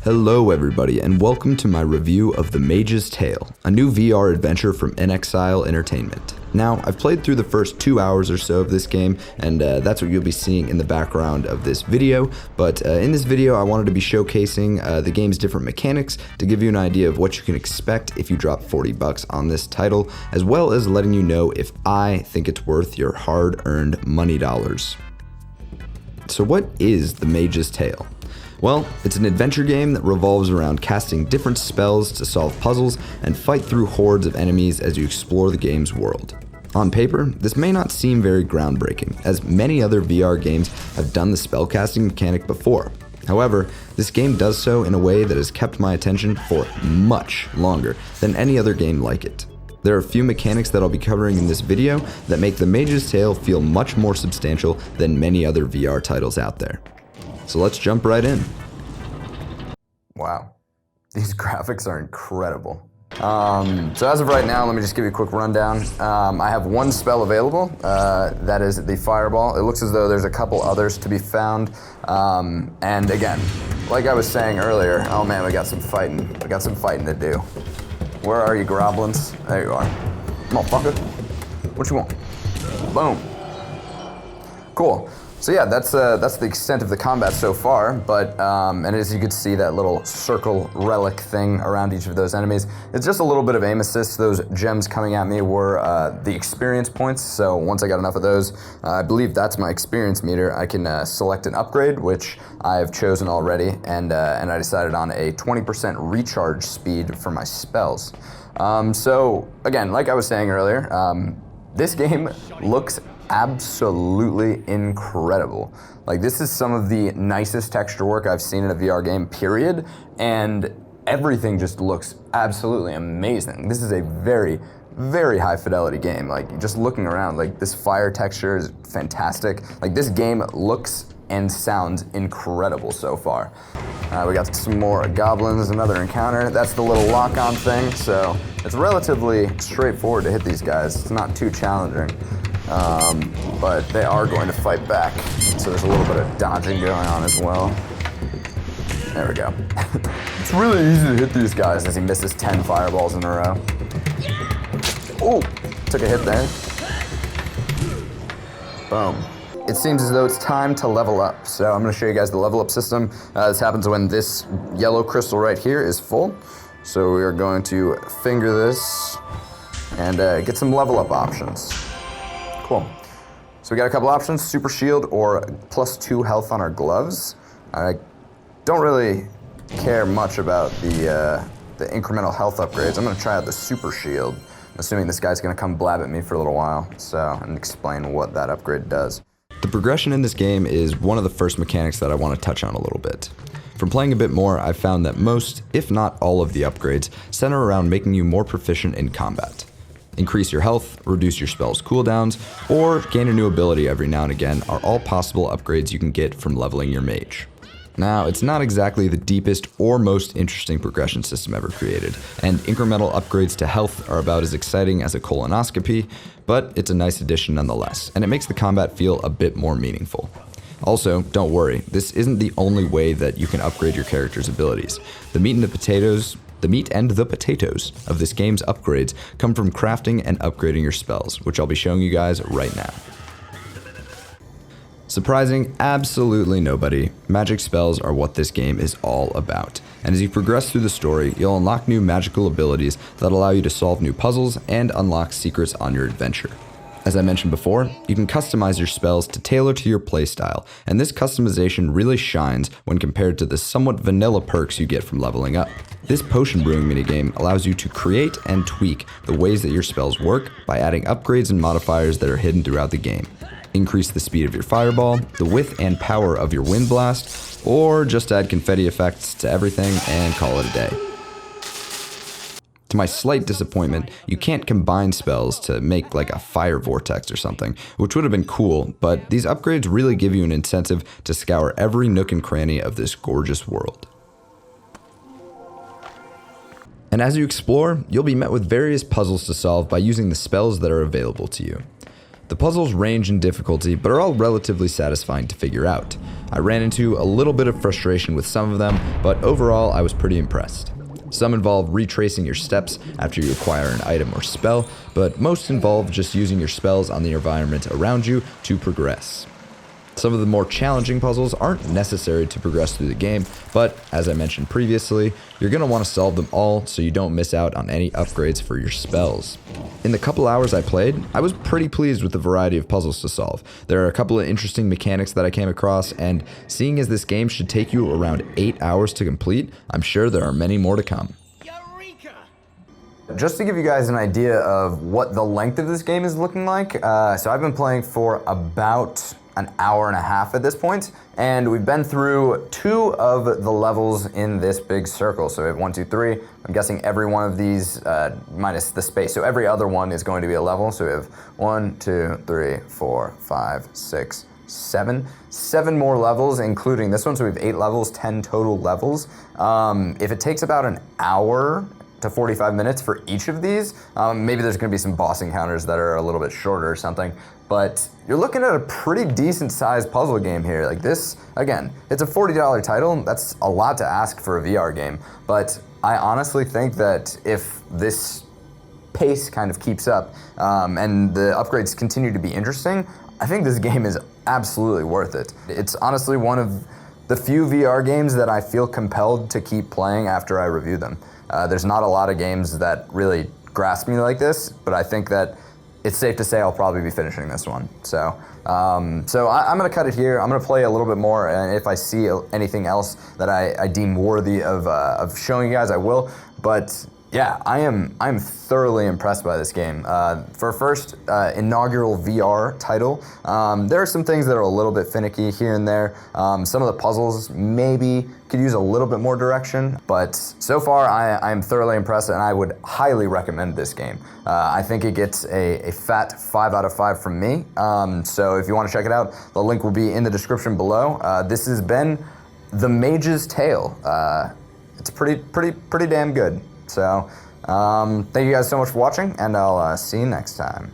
Hello everybody, and welcome to my review of The Mage's Tale, a new VR adventure from inXile Entertainment. Now, I've played through the first 2 hours or so of this game, and that's what you'll be seeing in the background of this video, but in this video I wanted to be showcasing the game's different mechanics to give you an idea of what you can expect if you drop $40 on this title, as well as letting you know if I think it's worth your hard-earned money dollars. So what is The Mage's Tale? Well, it's an adventure game that revolves around casting different spells to solve puzzles and fight through hordes of enemies as you explore the game's world. On paper, this may not seem very groundbreaking, as many other VR games have done the spellcasting mechanic before. However, this game does so in a way that has kept my attention for much longer than any other game like it. There are a few mechanics that I'll be covering in this video that make The Mage's Tale feel much more substantial than many other VR titles out there. So let's jump right in. Wow, these graphics are incredible. So as of right now, let me just give you a quick rundown. I have one spell available, that is the Fireball. It looks as though there's a couple others to be found. And again, like I was saying earlier, oh man, we got some fighting to do. Where are you, Groblins? There you are. Motherfucker. What you want? Boom. Cool. So yeah, that's the extent of the combat so far, but, and as you can see, that little circle relic thing around each of those enemies, it's just a little bit of aim assist. Those gems coming at me were the experience points, so once I got enough of those, I believe that's my experience meter, I can select an upgrade, which I've chosen already, and I decided on a 20% recharge speed for my spells. So again, like I was saying earlier, this game looks absolutely incredible. Like, this is some of the nicest texture work I've seen in a VR game, period, and everything just looks absolutely amazing. This is a very, very high fidelity game. Like, just looking around, like, this fire texture is fantastic. Like, this game looks and sounds incredible so far. We got some more goblins, another encounter. That's the little lock-on thing, so it's relatively straightforward to hit these guys. It's not too challenging. But they are going to fight back, so there's a little bit of dodging going on as well. There we go. It's really easy to hit these guys as he misses 10 fireballs in a row. Oh, took a hit there. Boom. It seems as though it's time to level up, so I'm going to show you guys the level up system. This happens when this yellow crystal right here is full. So we are going to finger this and get some level up options. Cool. So we got a couple options, super shield or +2 health on our gloves. I don't really care much about the incremental health upgrades. I'm gonna try out the super shield. I'm assuming this guy's gonna come blab at me for a little while, and explain what that upgrade does. The progression in this game is one of the first mechanics that I want to touch on a little bit. From playing a bit more, I've found that most, if not all of the upgrades, center around making you more proficient in combat. Increase your health, reduce your spell's cooldowns, or gain a new ability every now and again are all possible upgrades you can get from leveling your mage. Now, it's not exactly the deepest or most interesting progression system ever created, and incremental upgrades to health are about as exciting as a colonoscopy, but it's a nice addition nonetheless, and it makes the combat feel a bit more meaningful. Also, don't worry, this isn't the only way that you can upgrade your character's abilities. The meat and the potatoes of this game's upgrades come from crafting and upgrading your spells, which I'll be showing you guys right now. Surprising absolutely nobody, magic spells are what this game is all about. And as you progress through the story, you'll unlock new magical abilities that allow you to solve new puzzles and unlock secrets on your adventure. As I mentioned before, you can customize your spells to tailor to your playstyle, and this customization really shines when compared to the somewhat vanilla perks you get from leveling up. This potion brewing minigame allows you to create and tweak the ways that your spells work by adding upgrades and modifiers that are hidden throughout the game. Increase the speed of your fireball, the width and power of your wind blast, or just add confetti effects to everything and call it a day. To my slight disappointment, you can't combine spells to make like a fire vortex or something, which would have been cool, but these upgrades really give you an incentive to scour every nook and cranny of this gorgeous world. And as you explore, you'll be met with various puzzles to solve by using the spells that are available to you. The puzzles range in difficulty, but are all relatively satisfying to figure out. I ran into a little bit of frustration with some of them, but overall I was pretty impressed. Some involve retracing your steps after you acquire an item or spell, but most involve just using your spells on the environment around you to progress. Some of the more challenging puzzles aren't necessary to progress through the game, but as I mentioned previously, you're going to want to solve them all so you don't miss out on any upgrades for your spells. In the couple hours I played, I was pretty pleased with the variety of puzzles to solve. There are a couple of interesting mechanics that I came across, and seeing as this game should take you around 8 hours to complete, I'm sure there are many more to come. Just to give you guys an idea of what the length of this game is looking like, so I've been playing for about an hour and a half at this point, and we've been through 2 of the levels in this big circle. So we have 1, 2, 3. I'm guessing every one of these, minus the space, so every other one is going to be a level. So we have 1, 2, 3, 4, 5, 6, 7. 7 more levels, including this one, so we have 8 levels, 10 total levels. If it takes about an hour to 45 minutes for each of these, maybe there's gonna be some boss encounters that are a little bit shorter or something, but you're looking at a pretty decent sized puzzle game here. Like this, again, it's a $40 title. That's a lot to ask for a VR game, but I honestly think that if this pace kind of keeps up and the upgrades continue to be interesting, I think this game is absolutely worth it. It's honestly one of the few VR games that I feel compelled to keep playing after I review them. There's not a lot of games that really grasp me like this, but I think that it's safe to say I'll probably be finishing this one. So I'm gonna cut it here. I'm gonna play a little bit more, and if I see anything else that I deem worthy of showing you guys, I will. But yeah, I'm thoroughly impressed by this game. For a first inaugural VR title, there are some things that are a little bit finicky here and there. Some of the puzzles maybe could use a little bit more direction, but so far I'm thoroughly impressed, and I would highly recommend this game. I think it gets a fat 5 out of 5 from me. So if you want to check it out, the link will be in the description below. This has been The Mage's Tale. It's pretty damn good. So, thank you guys so much for watching, and I'll see you next time.